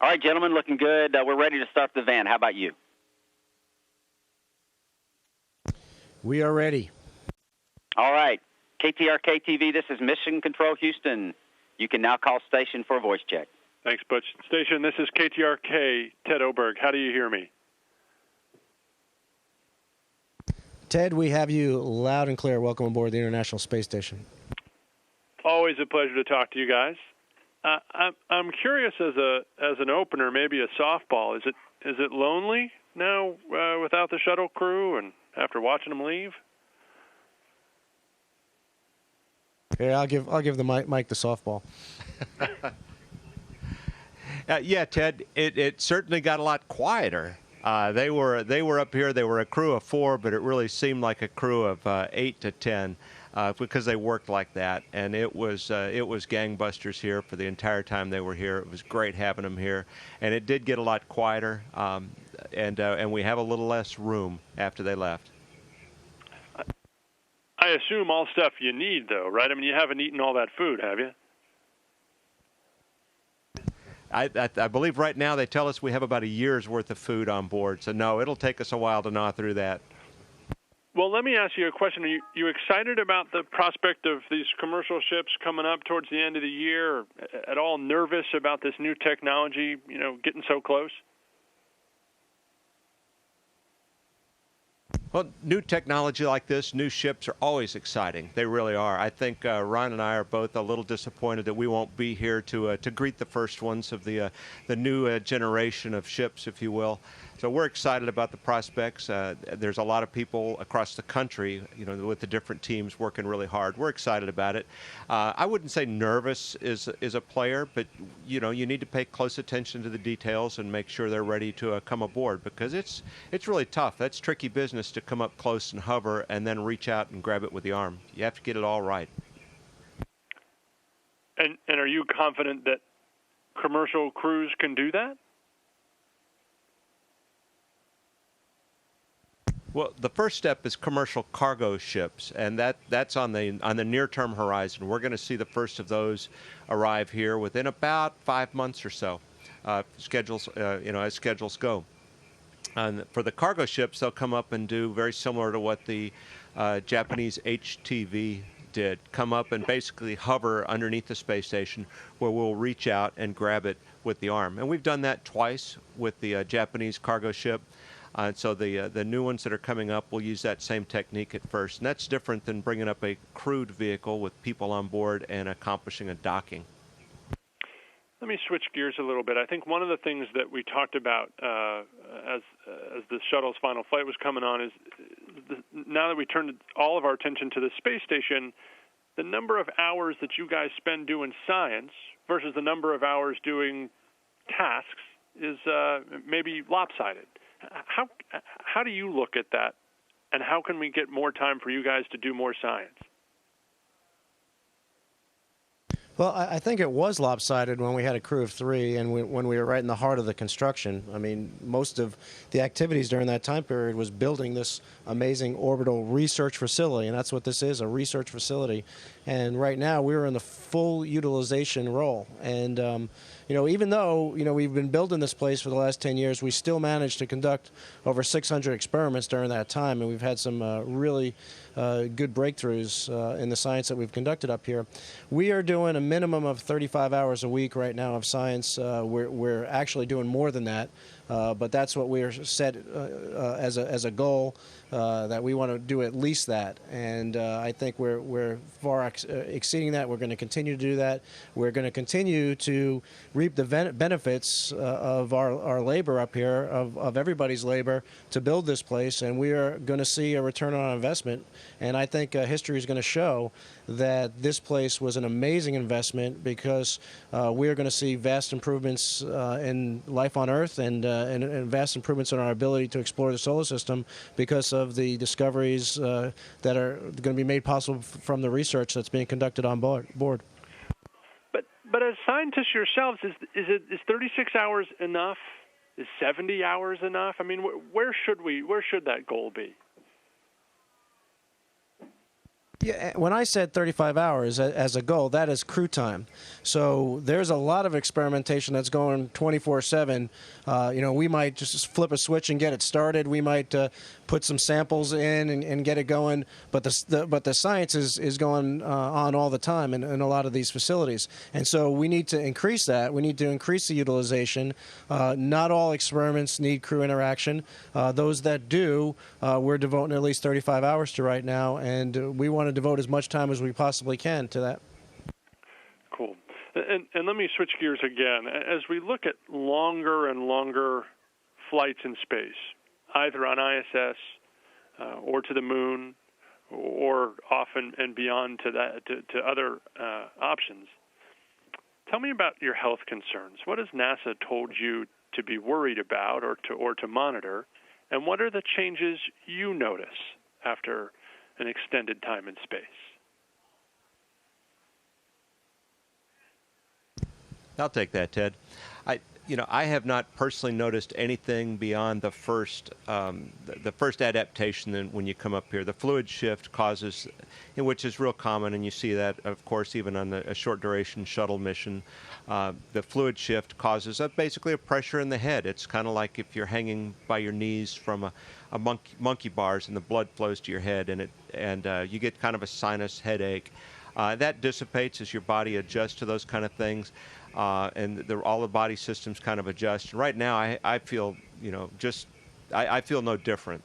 All right, gentlemen, looking good. We're ready to start the event. How about you? We are ready. All right. KTRK-TV, this is Mission Control Houston. You can now call station for a voice check. Thanks, Butch. Station, this is KTRK, Ted Oberg. How do you hear me? Ted, we have you loud and clear. Welcome aboard the International Space Station. Always a pleasure to talk to you guys. I'm curious as an opener, maybe a softball. Is it lonely now without the shuttle crew and after watching them leave? Here, I'll give the Mike the softball. Yeah, Ted, it certainly got a lot quieter. They were up here. They were a crew of 4, but it really seemed like a crew of 8 to 10 because they worked like that. And it was gangbusters here for the entire time they were here. It was great having them here, and it did get a lot quieter. And we have a little less room after they left. I assume all stuff you need, though, right? I mean, you haven't eaten all that food, have you? I believe right now they tell us we have about a year's worth of food on board. So, no, it'll take us a while to gnaw through that. Well, let me ask you a question. Are you excited about the prospect of these commercial ships coming up towards the end of the year? Or at all nervous about this new technology, getting so close? Well, new technology like this, new ships are always exciting. They really are. I think Ron and I are both a little disappointed that we won't be here to greet the first ones of the new generation of ships, if you will. So we're excited about the prospects. There's a lot of people across the country, with the different teams working really hard. We're excited about it. I wouldn't say nervous is a player, but you need to pay close attention to the details and make sure they're ready to come aboard, because it's really tough. That's tricky business to come up close and hover and then reach out and grab it with the arm. You have to get it all right. And are you confident that commercial crews can do that? Well, the first step is commercial cargo ships, and that's on the near-term horizon. We're going to see the first of those arrive here within about 5 months or so. As schedules go. And for the cargo ships, they'll come up and do very similar to what the Japanese HTV did. Come up and basically hover underneath the space station, where we'll reach out and grab it with the arm. And we've done that twice with the Japanese cargo ship. And so the new ones that are coming up will use that same technique at first. And that's different than bringing up a crewed vehicle with people on board and accomplishing a docking. Let me switch gears a little bit. I think one of the things that we talked about as the shuttle's final flight was coming on is now that we turned all of our attention to the space station, the number of hours that you guys spend doing science versus the number of hours doing tasks is maybe lopsided. How do you look at that, and how can we get more time for you guys to do more science? Well, I think it was lopsided when we had a crew of 3 and when we were right in the heart of the construction. I mean, most of the activities during that time period was building this amazing orbital research facility, and that's what this is, a research facility. And right now we're in the full utilization role. And, even though, we've been building this place for the last 10 years, we still managed to conduct over 600 experiments during that time, and we've had some really good breakthroughs in the science that we've conducted up here. We are doing a minimum of 35 hours a week right now of science. We're actually doing more than that, but that's what we're set as a goal, that we want to do at least that. And I think we're far exceeding that. We're going to continue to do that. We're going to continue to reap the benefits of our labor up here, of everybody's labor to build this place, and we are going to see a return on investment. And I think history is going to show that this place was an amazing investment, because we are going to see vast improvements in life on Earth and vast improvements in our ability to explore the solar system because of the discoveries that are going to be made possible from the research that's being conducted on board. But as scientists yourselves, is 36 hours enough? Is 70 hours enough? I mean, where should that goal be? Yeah, when I said 35 hours as a goal, that is crew time. So there's a lot of experimentation that's going 24/7. We might just flip a switch and get it started. We might put some samples in and get it going. But the science is going on all the time in a lot of these facilities. And so we need to increase that. We need to increase the utilization. Not all experiments need crew interaction. Those that do, we're devoting at least 35 hours to right now, and we want to devote as much time as we possibly can to that. Cool. And let me switch gears again. As we look at longer and longer flights in space, either on ISS or to the moon, or off and beyond to other options, tell me about your health concerns. What has NASA told you to be worried about or to monitor, and what are the changes you notice after an extended time in space? I'll take that, Ted. I have not personally noticed anything beyond the first adaptation when you come up here. The fluid shift causes, which is real common, and you see that, of course, even on a short duration shuttle mission. The fluid shift causes basically a pressure in the head. It's kind of like if you're hanging by your knees from a monkey bars, and the blood flows to your head, and you get kind of a sinus headache. That dissipates as your body adjusts to those kind of things. And all the body systems kind of adjust. Right now, I feel, I feel no different.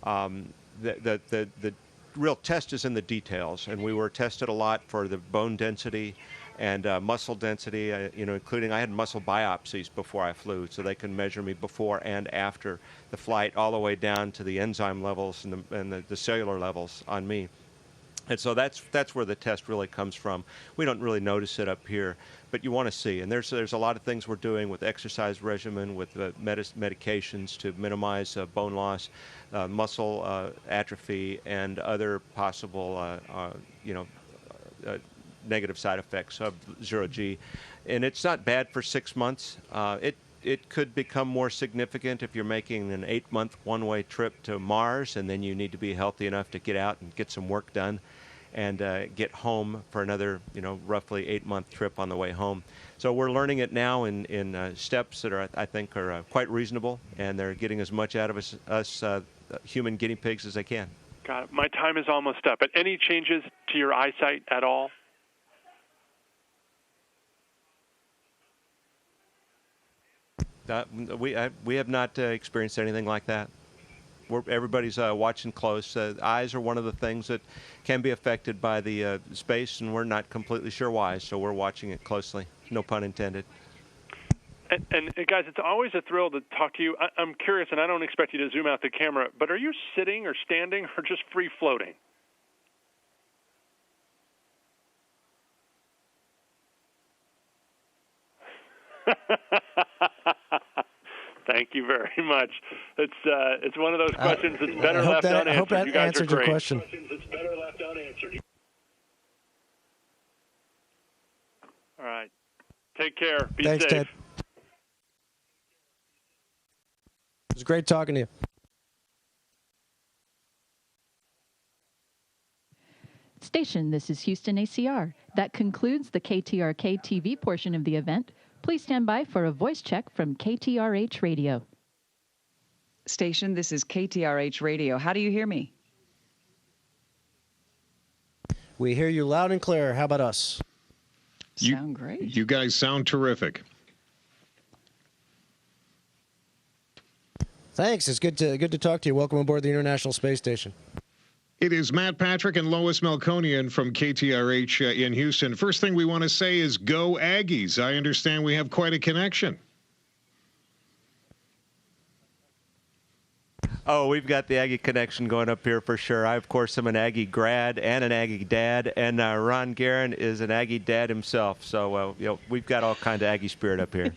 The real test is in the details, and we were tested a lot for the bone density and muscle density. Including I had muscle biopsies before I flew, so they can measure me before and after the flight, all the way down to the enzyme levels and the cellular levels on me. And so that's where the test really comes from. We don't really notice it up here, but you want to see. And there's a lot of things we're doing with exercise regimen, with medications to minimize bone loss, muscle atrophy, and other possible negative side effects of zero-G. And it's not bad for 6 months. It could become more significant if you're making an 8-month one-way trip to Mars, and then you need to be healthy enough to get out and get some work done and get home for another, roughly 8-month trip on the way home. So we're learning it now in steps that I think are quite reasonable, and they're getting as much out of us human guinea pigs as they can. Got it. My time is almost up. But any changes to your eyesight at all? We have not experienced anything like that. Everybody's watching close. Eyes are one of the things that can be affected by the space, and we're not completely sure why, so we're watching it closely. No pun intended. And guys, it's always a thrill to talk to you. I'm curious, and I don't expect you to zoom out the camera, but are you sitting or standing or just free floating? Thank you very much. It's one of those questions that's better left unanswered. I hope that answered your question. All right. Take care. Be Thanks, safe. Ted. It was great talking to you. Station, this is Houston ACR. That concludes the KTRK-TV portion of the event. Please stand by for a voice check from KTRH Radio. Station, this is KTRH Radio. How do you hear me? We hear you loud and clear. How about us? Sound great. You guys sound terrific. Thanks. It's good to talk to you. Welcome aboard the International Space Station. It is Matt Patrick and Lois Melkonian from KTRH in Houston. First thing we want to say is go Aggies. I understand we have quite a connection. Oh, we've got the Aggie connection going up here for sure. I, of course, am an Aggie grad and an Aggie dad, and Ron Guerin is an Aggie dad himself. So, we've got all kinds of Aggie spirit up here.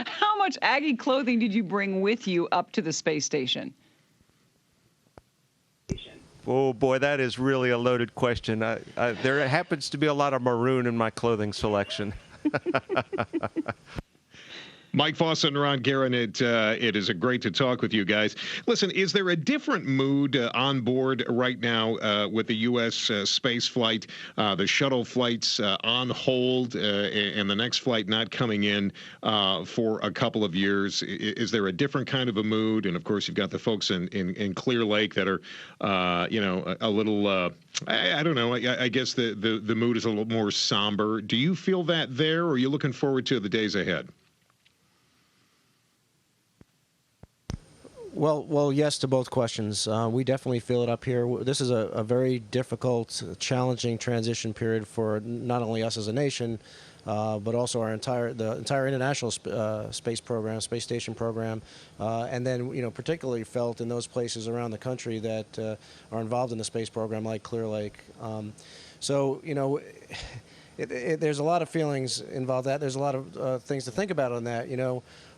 How much Aggie clothing did you bring with you up to the space station? Oh, boy, that is really a loaded question. There happens to be a lot of maroon in my clothing selection. Mike Foss and Ron Guerin, it is great to talk with you guys. Listen, is there a different mood on board right now with the U.S. space flight, the shuttle flights on hold, and the next flight not coming in for a couple of years? Is there a different kind of a mood? And, of course, you've got the folks in Clear Lake that are, a little, I don't know, I guess the mood is a little more somber. Do you feel that there, or are you looking forward to the days ahead? Well, yes to both questions. We definitely feel it up here. This is a very difficult, challenging transition period for not only us as a nation, but also the entire international space program, space station program, and then particularly felt in those places around the country that are involved in the space program, like Clear Lake. There's a lot of feelings involved. There's a lot of things to think about on that.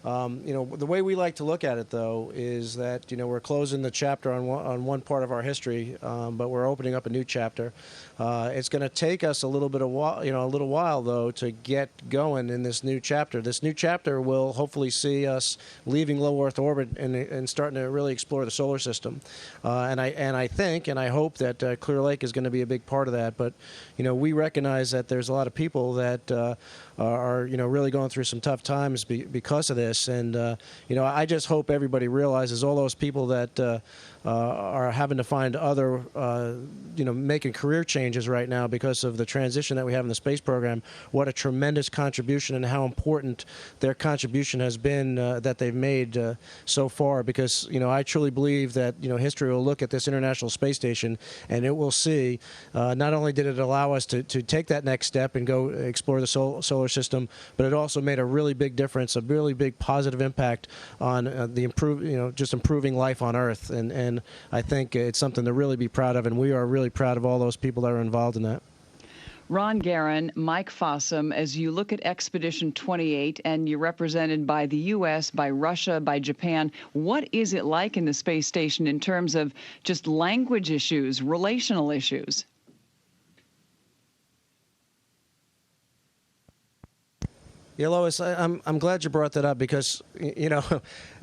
The way we like to look at it, though, is that we're closing the chapter on one part of our history, but we're opening up a new chapter. It's going to take us a little while, though, to get going in this new chapter. This new chapter will hopefully see us leaving low Earth orbit and starting to really explore the solar system. And I think and I hope that Clear Lake is going to be a big part of that. But we recognize that there's a lot of people that are really going through some tough times because of this. And I just hope everybody realizes, all those people that are having to find other making career changes right now because of the transition that we have in the space program, what a tremendous contribution and how important their contribution has been that they've made so far. Because I truly believe that history will look at this International Space Station and it will see not only did it allow us to take that next step and go explore the solar system, but it also made a really big difference, a really big positive impact on just improving life on Earth. And I think it's something to really be proud of, and we are really proud of all those people that are involved in that. Ron Guerin, Mike Fossum, as you look at Expedition 28 and you're represented by the U.S., by Russia, by Japan, what is it like in the space station in terms of just language issues, relational issues? Yeah, Lois, I'm glad you brought that up because,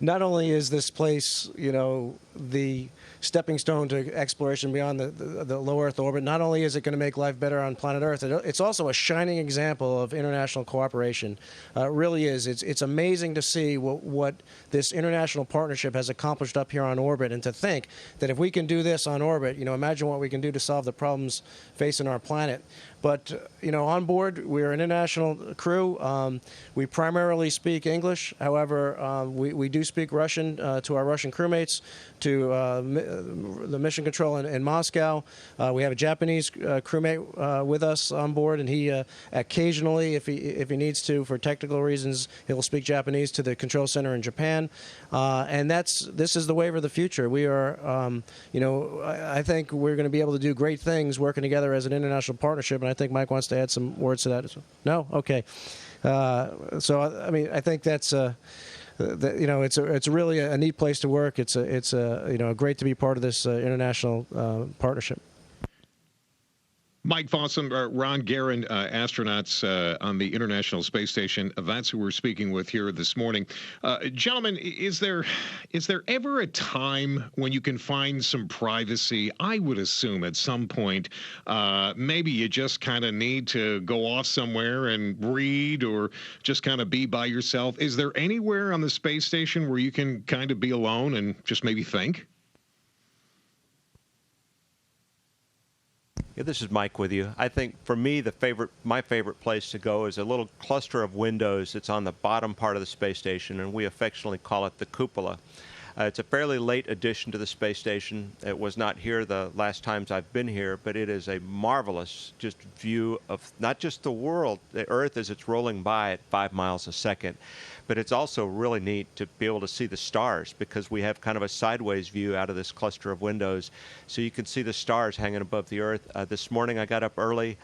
not only is this place, the stepping stone to exploration beyond the low Earth orbit, not only is it going to make life better on planet Earth, it's also a shining example of international cooperation. It really is. It's amazing to see what this international partnership has accomplished up here on orbit, and to think that if we can do this on orbit, imagine what we can do to solve the problems facing our planet. But, on board, we're an international crew. We primarily speak English. However, we do speak Russian to our Russian crewmates, to the mission control in Moscow. We have a Japanese crewmate with us on board, and he occasionally, if he needs to, for technical reasons, he'll speak Japanese to the control center in Japan. And this is the wave of the future. We are, I think we're going to be able to do great things working together as an international partnership, and I think Mike wants to add some words to that as well. No? Okay. I think that's it's really a neat place to work. It's great to be part of this international partnership. Mike Fossum, Ron Guerin, astronauts on the International Space Station. That's who we're speaking with here this morning. Gentlemen, is there ever a time when you can find some privacy? I would assume at some point maybe you just kind of need to go off somewhere and read or just kind of be by yourself. Is there anywhere on the space station where you can kind of be alone and just maybe think? Yeah, this is Mike with you. I think for me, my favorite place to go is a little cluster of windows that's on the bottom part of the space station, and we affectionately call it the cupola. It's a fairly late addition to the space station. It was not here the last times I've been here, but it is a marvelous just view of not just the world, the Earth as it's rolling by at 5 miles a second, but it's also really neat to be able to see the stars because we have kind of a sideways view out of this cluster of windows. So you can see the stars hanging above the Earth. This morning I got up early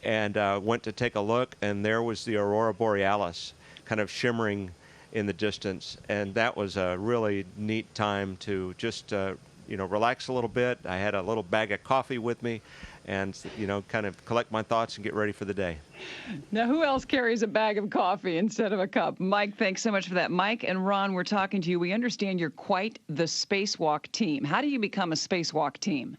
and went to take a look, and there was the Aurora Borealis kind of shimmering in the distance, and that was a really neat time to just relax a little bit. I had a little bag of coffee with me, and kind of collect my thoughts and get ready for the day. Now, who else carries a bag of coffee instead of a cup? Mike, thanks so much for that. Mike and Ron, we're talking to you. We understand you're quite the spacewalk team. How do you become a spacewalk team?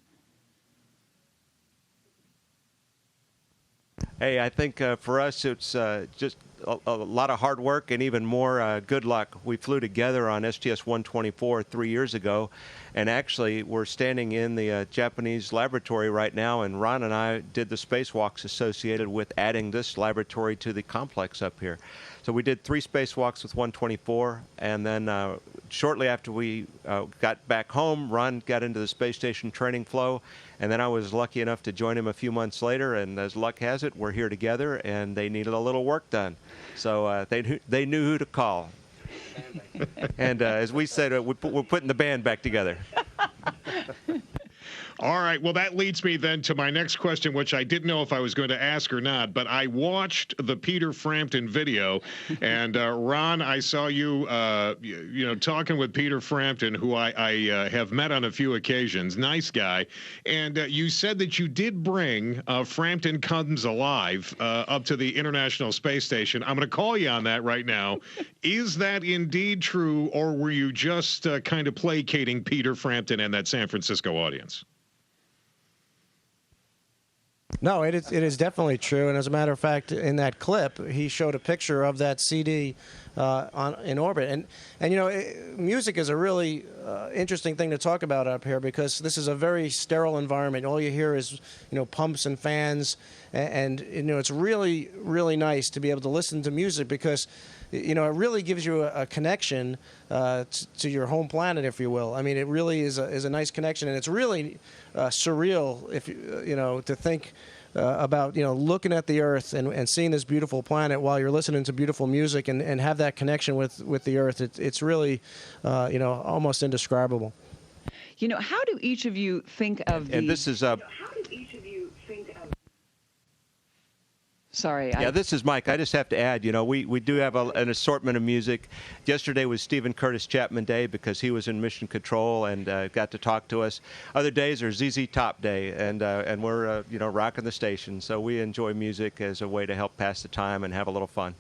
Hey, I think for us it's just a lot of hard work and even more good luck. We flew together on STS-124 3 years ago, and actually we're standing in the Japanese laboratory right now, and Ron and I did the spacewalks associated with adding this laboratory to the complex up here. So we did 3 spacewalks with 124, and then shortly after we got back home, Ron got into the space station training flow, and then I was lucky enough to join him a few months later, and as luck has it, we're here together, and they needed a little work done. So they knew who to call. And as we said, we're putting the band back together. All right. Well, that leads me then to my next question, which I didn't know if I was going to ask or not, but I watched the Peter Frampton video, and Ron, I saw you, talking with Peter Frampton, who I have met on a few occasions. Nice guy. And you said that you did bring Frampton Comes Alive up to the International Space Station. I'm going to call you on that right now. Is that indeed true, or were you just kind of placating Peter Frampton and that San Francisco audience? No, it is definitely true. And as a matter of fact, in that clip, he showed a picture of that CD in orbit. And music is a really interesting thing to talk about up here, because this is a very sterile environment. All you hear is, pumps and fans. And it's really, really nice to be able to listen to music, because it really gives you a connection to your home planet, if you will. I mean, it really is a nice connection, and it's really surreal if to think about looking at the Earth and seeing this beautiful planet while you're listening to beautiful music and have that connection with the Earth. It's really almost indescribable. How do each of you think of the? And this is Sorry. Yeah, this is Mike. I just have to add, we do have an assortment of music. Yesterday was Stephen Curtis Chapman Day because he was in Mission Control and got to talk to us. Other days are ZZ Top Day, and we're rocking the station. So we enjoy music as a way to help pass the time and have a little fun.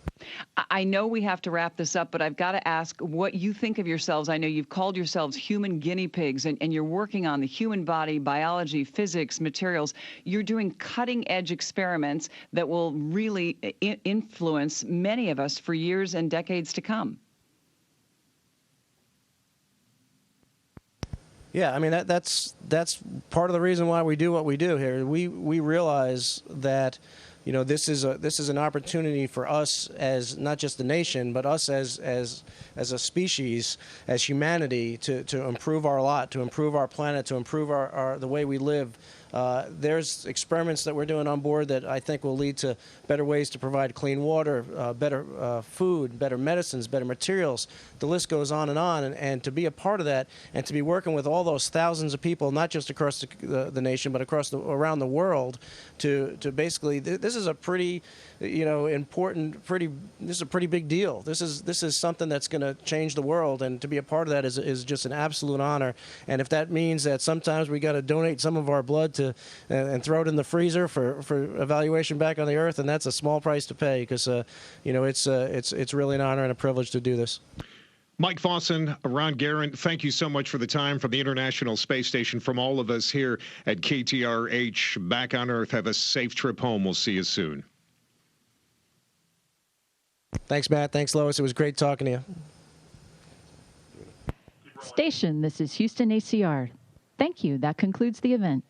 I know we have to wrap this up, but I've got to ask what you think of yourselves. I know you've called yourselves human guinea pigs, and you're working on the human body, biology, physics, materials. You're doing cutting-edge experiments that will really influence many of us for years and decades to come. Yeah, I mean, that's part of the reason why we do what we do here. We realize that this is an opportunity for us as not just the nation, but us as a species, as humanity, to improve our lot, to improve our planet, to improve the way we live. There's experiments that we're doing on board that I think will lead to better ways to provide clean water, better food, better medicines, better materials. The list goes on. And to be a part of that and to be working with all those thousands of people, not just across the nation, but around the world, to basically, this is a pretty, important, this is a pretty big deal. This is something that's going to change the world, and to be a part of that is just an absolute honor. And if that means that sometimes we got to donate some of our blood and throw it in the freezer for evaluation back on the Earth, and that's a small price to pay, because it's really an honor and a privilege to do this. Mike Fosson, Ron Guerin, thank you so much for the time from the International Space Station. From all of us here at KTRH, back on Earth, have a safe trip home. We'll see you soon. Thanks, Matt. Thanks, Lois. It was great talking to you. Station, this is Houston ACR. Thank you. That concludes the event.